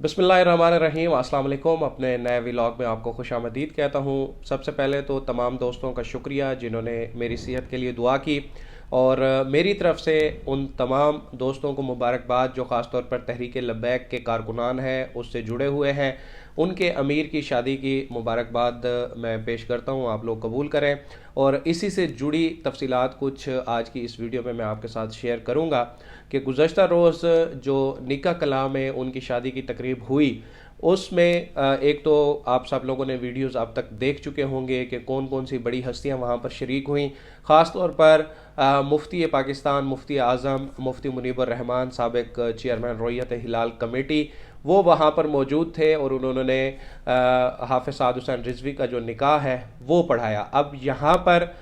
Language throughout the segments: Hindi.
बिस्मिल्लाहिर्रहमानिर्रहीम अस्सलाम वालेकुम। अपने नए व्लॉग में आपको खुशामदीद कहता हूँ। सबसे पहले तो तमाम दोस्तों का शुक्रिया जिन्होंने मेरी सेहत के लिए दुआ की, और मेरी तरफ से उन तमाम दोस्तों को मुबारकबाद जो ख़ास तौर पर तहरीक लब्बैक के कारकुनान हैं, उससे जुड़े हुए हैं। उनके अमीर की शादी की मुबारकबाद मैं पेश करता हूँ, आप लोग कबूल करें। और इसी से जुड़ी तफसीलात कुछ आज की इस वीडियो में मैं आपके साथ शेयर करूँगा कि गुज़श्ता रोज़ जो निकाह कलाम में उनकी शादी की तकरीब हुई, उसमें एक तो आप सब लोगों ने वीडियोस अब तक देख चुके होंगे कि कौन कौन सी बड़ी हस्तियां वहां पर शरीक हुई। ख़ास तौर पर मुफ्ती पाकिस्तान, मुफ्ती आज़म, मुफ्ती मुनीबर रहमान, साबिक चेयरमैन रोयत हिलाल कमेटी, वो वहाँ पर मौजूद थे और उन्होंने हाफिज़ साद हुसैन रिजवी का जो निकाह है वो पढ़ाया। अब यहाँ पर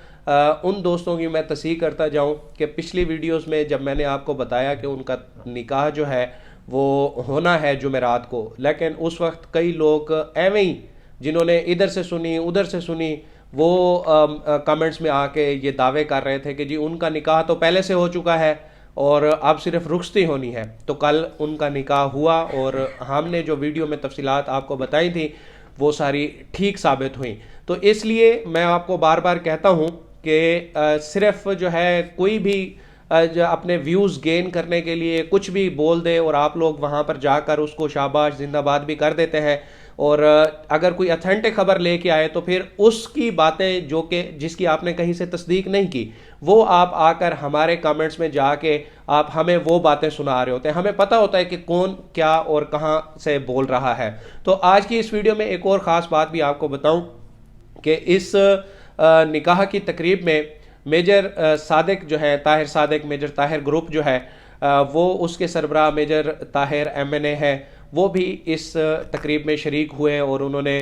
उन दोस्तों की मैं तस्दीक करता जाऊं कि पिछली वीडियोस में जब मैंने आपको बताया कि उनका निकाह जो है वो होना है जुमेरात को, लेकिन उस वक्त कई लोग एवं ही जिन्होंने इधर से सुनी उधर से सुनी, वो कमेंट्स में आके ये दावे कर रहे थे कि जी उनका निकाह तो पहले से हो चुका है और अब सिर्फ रुखसती होनी है। तो कल उनका निकाह हुआ और हमने जो वीडियो में तफसीलात आपको बताई थी वो सारी ठीक साबित हुई। तो इसलिए मैं आपको बार बार कहता हूँ कि सिर्फ जो है कोई भी जो अपने व्यूज़ गेन करने के लिए कुछ भी बोल दे और आप लोग वहाँ पर जाकर उसको शाबाश जिंदाबाद भी कर देते हैं, और अगर कोई अथेंटिक खबर लेके आए तो फिर उसकी बातें जो कि जिसकी आपने कहीं से तस्दीक नहीं की, वो आप आकर हमारे कमेंट्स में जाके आप हमें वो बातें सुना रहे होते हैं। हमें पता होता है कि कौन क्या और कहाँ से बोल रहा है। तो आज की इस वीडियो में एक और ख़ास बात भी आपको बताऊं कि इस निकाह की तकरीब में मेजर सादिक जो है, ताहिर सादिक, मेजर ताहिर ग्रुप जो है वो उसके सरबराह मेजर ताहिर MNA है, वो भी इस तकरीब में शरीक हुए और उन्होंने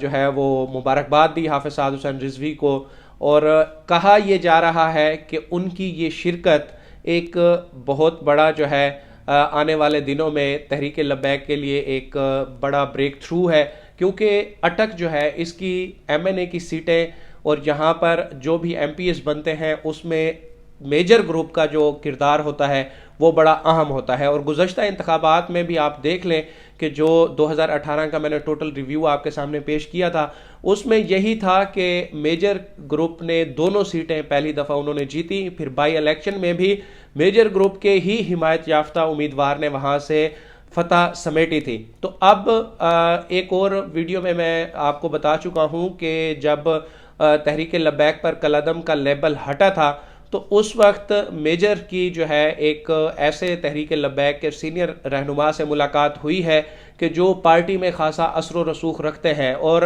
जो है वो मुबारकबाद दी हाफिज़ साद हुसैन रिजवी को। और कहा यह जा रहा है कि उनकी ये शिरकत एक बहुत बड़ा जो है आने वाले दिनों में तहरीक लब्बैक के लिए एक बड़ा ब्रेक थ्रू है, क्योंकि अटक जो है इसकी MNA की सीटें और यहाँ पर जो भी MPs बनते हैं उसमें मेजर ग्रुप का जो किरदार होता है वो बड़ा अहम होता है। और गुज़श्ता इंतखाबात में भी आप देख लें कि जो 2018 का मैंने टोटल रिव्यू आपके सामने पेश किया था, उसमें यही था कि मेजर ग्रुप ने दोनों सीटें पहली दफ़ा उन्होंने जीती। फिर बाई इलेक्शन में भी मेजर ग्रुप के ही हिमायत याफ्ता उम्मीदवार ने वहाँ से फतह समेटी थी। तो अब एक और वीडियो में मैं आपको बता चुका हूँ कि जब तहरीक लब्बैक पर कलअदम का लेबल हटा था तो उस वक्त मेजर की जो है एक ऐसे तहरीक लब्बैक के सीनियर रहनुमा से मुलाकात हुई है कि जो पार्टी में खासा असर रसूख रखते हैं, और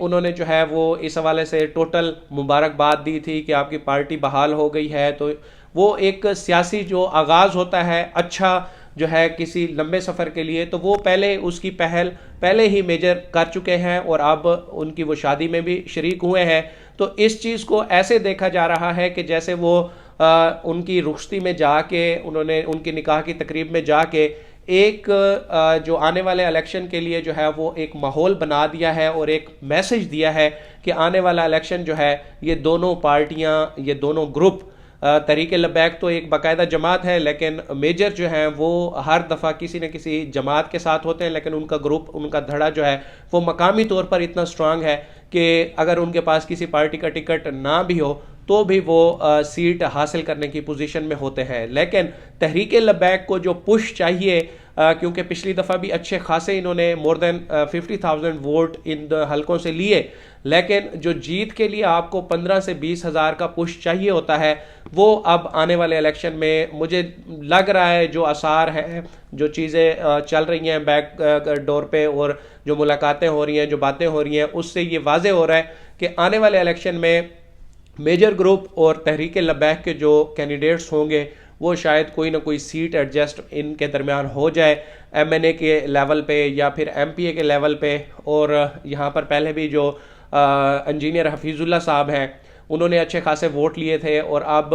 उन्होंने जो है वो इस हवाले से टोटल मुबारकबाद दी थी कि आपकी पार्टी बहाल हो गई है। तो वो एक सियासी जो आगाज़ होता है अच्छा जो है किसी लंबे सफ़र के लिए, तो वो पहले उसकी पहल पहले ही मेजर कर चुके हैं और अब उनकी वो शादी में भी शरीक हुए हैं। तो इस चीज़ को ऐसे देखा जा रहा है कि जैसे वो उनकी रुखसती में जाके उन्होंने उनकी निकाह की तकरीब में जाके एक जो आने वाले इलेक्शन के लिए जो है वो एक माहौल बना दिया है और एक मैसेज दिया है कि आने वाला इलेक्शन जो है ये दोनों पार्टियां, ये दोनों ग्रुप, तहरीक लब्बैक तो एक बाकायदा जमात है लेकिन मेजर जो है वो हर दफ़ा किसी न किसी जमात के साथ होते हैं, लेकिन उनका ग्रुप, उनका धड़ा जो है वो मकामी तौर पर इतना स्ट्रांग है कि अगर उनके पास किसी पार्टी का टिकट ना भी हो तो भी वो सीट हासिल करने की पोजीशन में होते हैं। लेकिन तहरीक लब्बैक को जो पुश चाहिए, क्योंकि पिछली दफ़ा भी अच्छे खासे इन्होंने मोर देन 50,000 वोट इन हलकों से लिए, लेकिन जो जीत के लिए आपको 15 से 20 हज़ार का पुश चाहिए होता है, वो अब आने वाले इलेक्शन में मुझे लग रहा है जो आसार है, जो चीज़ें चल रही हैं बैक डोर पे और जो मुलाकातें हो रही हैं, जो बातें हो रही हैं, उससे ये वाज़े हो रहा है कि आने वाले इलेक्शन में मेजर ग्रुप और तहरीक लब्बैक के जो कैंडिडेट्स होंगे वो शायद कोई ना कोई सीट एडजस्ट इनके दरमियान हो जाए, MNA के लेवल पे या फिर MPA के लेवल पे। और यहाँ पर पहले भी जो इंजीनियर हफीज़ुल्लाह साहब हैं उन्होंने अच्छे खासे वोट लिए थे, और अब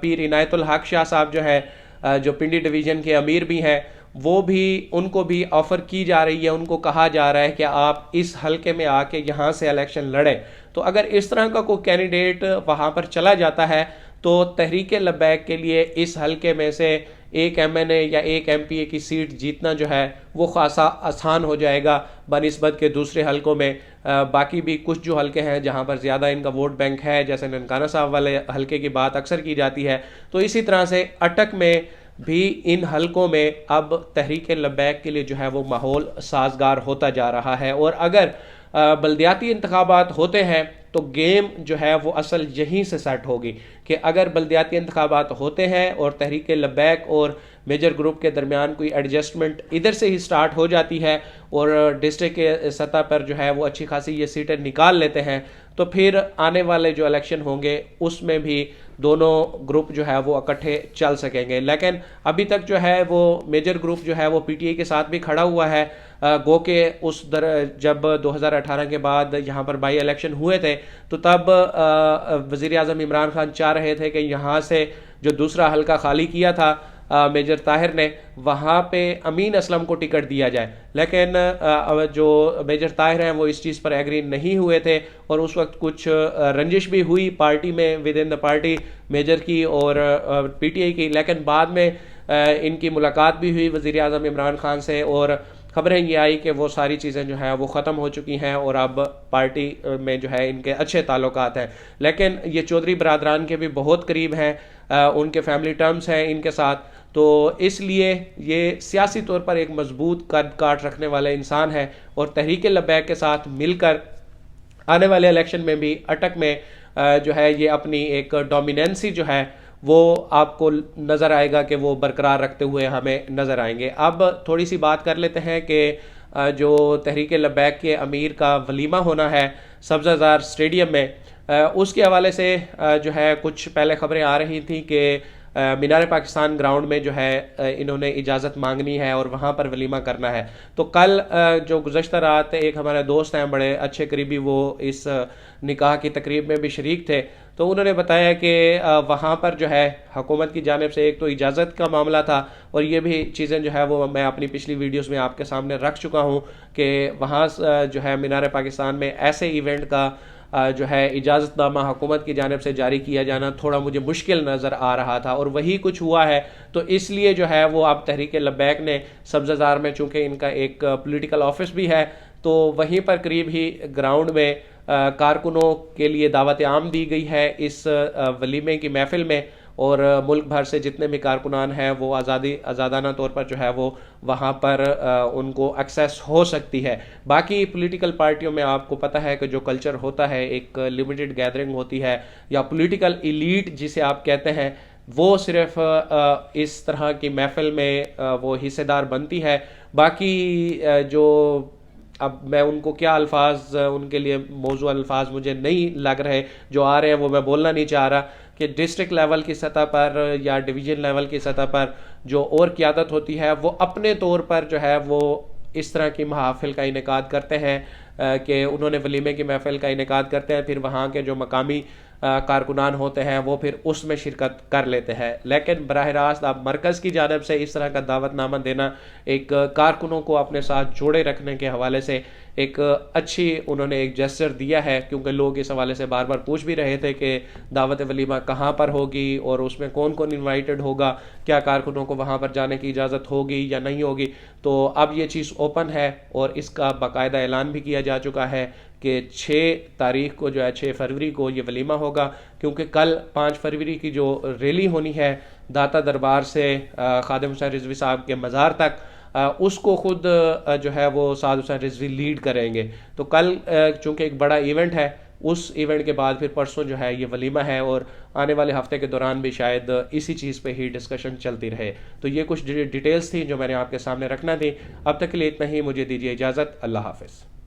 पीर इनायतुल हक शाह साहब जो है जो पिंडी डिवीज़न के अमीर भी हैं, वो भी, उनको भी ऑफ़र की जा रही है, उनको कहा जा रहा है कि आप इस हलके में आके यहाँ से इलेक्शन लड़ें। तो अगर इस तरह का कोई कैंडिडेट वहाँ पर चला जाता है तो तहरीक लब्बैक के लिए इस हलके में से एक MNA या एक MPA की सीट जीतना जो है वो खासा आसान हो जाएगा बनिस्बत के दूसरे हलकों में। बाकी भी कुछ जो हलके हैं जहां पर ज़्यादा इनका वोट बैंक है, जैसे ननकाना साहब वाले हलके की बात अक्सर की जाती है, तो इसी तरह से अटक में भी इन हलकों में अब तहरीक लब्बैक के लिए जो है वो माहौल साजगार होता जा रहा है। और अगर बल्दियाती इंतखाबात होते हैं तो गेम जो है वो असल यहीं से सेट होगी कि अगर बल्दियाती इंतखाबात होते हैं और तहरीक लब्बैक और मेजर ग्रुप के दरमियान कोई एडजस्टमेंट इधर से ही स्टार्ट हो जाती है और डिस्ट्रिक्ट के सतह पर जो है वो अच्छी खासी ये सीटें निकाल लेते हैं, तो फिर आने वाले जो इलेक्शन होंगे उसमें भी दोनों ग्रुप जो है वो इकट्ठे चल सकेंगे। लेकिन अभी तक जो है वो मेजर ग्रुप जो है वो PTI के साथ भी खड़ा हुआ है। गो के जब 2018 के बाद यहाँ पर बाई इलेक्शन हुए थे तो तब वज़ीर आज़म इमरान खान चाह रहे थे कि यहाँ से जो दूसरा हलका खाली किया था मेजर ताहिर ने, वहाँ पे अमीन असलम को टिकट दिया जाए, लेकिन जो मेजर ताहिर हैं वो इस चीज़ पर एग्री नहीं हुए थे और उस वक्त कुछ रंजिश भी हुई पार्टी में, within the party major की और PTI की। लेकिन बाद में इनकी मुलाकात भी हुई वज़ीर आज़म इमरान खान से और खबरें ये आई कि वो सारी चीज़ें जो है वो ख़त्म हो चुकी हैं और अब पार्टी में जो है इनके अच्छे ताल्लुकात हैं। लेकिन ये चौधरी बरादरान के भी बहुत करीब हैं, उनके फैमिली टर्म्स हैं इनके साथ, तो इसलिए ये सियासी तौर पर एक मजबूत कद काट रखने वाले इंसान है और तहरीक लब्बैक के साथ मिलकर आने वाले इलेक्शन में भी अटक में जो है ये अपनी एक डोमिनेंसी जो है वो आपको नज़र आएगा कि वो बरकरार रखते हुए हमें नज़र आएंगे। अब थोड़ी सी बात कर लेते हैं कि जो तहरीक लब्बैक के अमीर का वलीमा होना है सब्ज़ाज़ार स्टेडियम में, उसके हवाले से जो है कुछ पहले खबरें आ रही थी कि मीनार पाकिस्तान ग्राउंड में जो है इन्होंने इजाज़त मांगनी है और वहाँ पर वलीमा करना है। तो कल जो गुज़श्ता रात एक हमारे दोस्त हैं बड़े अच्छे करीबी, वो इस निकाह की तकरीब में भी शरीक थे, तो उन्होंने बताया कि वहाँ पर जो है हुकूमत की जानिब से एक तो इजाज़त का मामला था और ये भी चीज़ें जो है वो मैं अपनी पिछली वीडियोस में आपके सामने रख चुका हूँ कि वहाँ जो है मीनार पाकिस्तान में ऐसे इवेंट का जो है इजाज़तनामा हुकूमत की जानिब से जारी किया जाना थोड़ा मुझे मुश्किल नज़र आ रहा था और वही कुछ हुआ है। तो इसलिए जो है वो अब तहरीक लब्बैक ने सब्ज़ाज़ार में, चूँकि इनका एक पॉलिटिकल ऑफिस भी है, तो वहीं पर करीब ही ग्राउंड में कारकुनों के लिए दावत आम दी गई है इस वलीमे की महफिल में और मुल्क भर से जितने भी कारकुनान हैं वो आज़ादाना तौर पर जो है वो वहाँ पर उनको एक्सेस हो सकती है। बाकी पॉलिटिकल पार्टियों में आपको पता है कि जो कल्चर होता है, एक लिमिटेड गैदरिंग होती है या पॉलिटिकल इलीट जिसे आप कहते हैं, वो सिर्फ इस तरह की महफिल में वो हिस्सेदार बनती है। बाकी जो अब मैं उनको क्या अल्फाज उनके लिए मौजू अल्फाज मुझे नहीं लग रहे जो आ रहे हैं वो मैं बोलना नहीं चाह रहा कि डिस्ट्रिक्ट लेवल की सतह पर या डिवीज़न लेवल की सतह पर जो और क़यादत होती है वो अपने तौर पर जो है वो इस तरह की महफिल का इनेकाद करते हैं कि उन्होंने वलीमे की महफिल का इनेकाद करते हैं, फिर वहाँ के जो मकामी कारकुनान होते हैं वो फिर उसमें शिरकत कर लेते हैं। लेकिन बराह रास्त आप मरकज़ की जानिब से इस तरह का दावतनामा देना एक कारकुनों को अपने साथ जोड़े रखने के हवाले से एक अच्छी उन्होंने एक जेस्चर दिया है, क्योंकि लोग इस हवाले से बार बार पूछ भी रहे थे कि दावत वलीमा कहाँ पर होगी और उसमें कौन कौन इनवाइटेड होगा, क्या कारकुनों को वहाँ पर जाने की इजाज़त होगी या नहीं होगी। तो अब ये चीज़ ओपन है और इसका बाकायदा ऐलान भी किया जा चुका है कि 6 तारीख को जो है 6 फरवरी को ये वलीमा होगा, क्योंकि कल 5 फरवरी की जो रैली होनी है दाता दरबार से खादिम हुसैन रिजवी साहब के मज़ार तक, उसको खुद जो है वो साद हुसैन रिजवी लीड करेंगे। तो कल चूँकि एक बड़ा इवेंट है, उस इवेंट के बाद फिर परसों जो है ये वलीमा है और आने वाले हफ्ते के दौरान भी शायद इसी चीज़ पे ही डिस्कशन चलती रहे। तो ये कुछ डिटेल्स थी जो मैंने आपके सामने रखना थी। अब तक के लिए इतना ही, मुझे दीजिए इजाज़त। अल्लाह हाफ़िज़।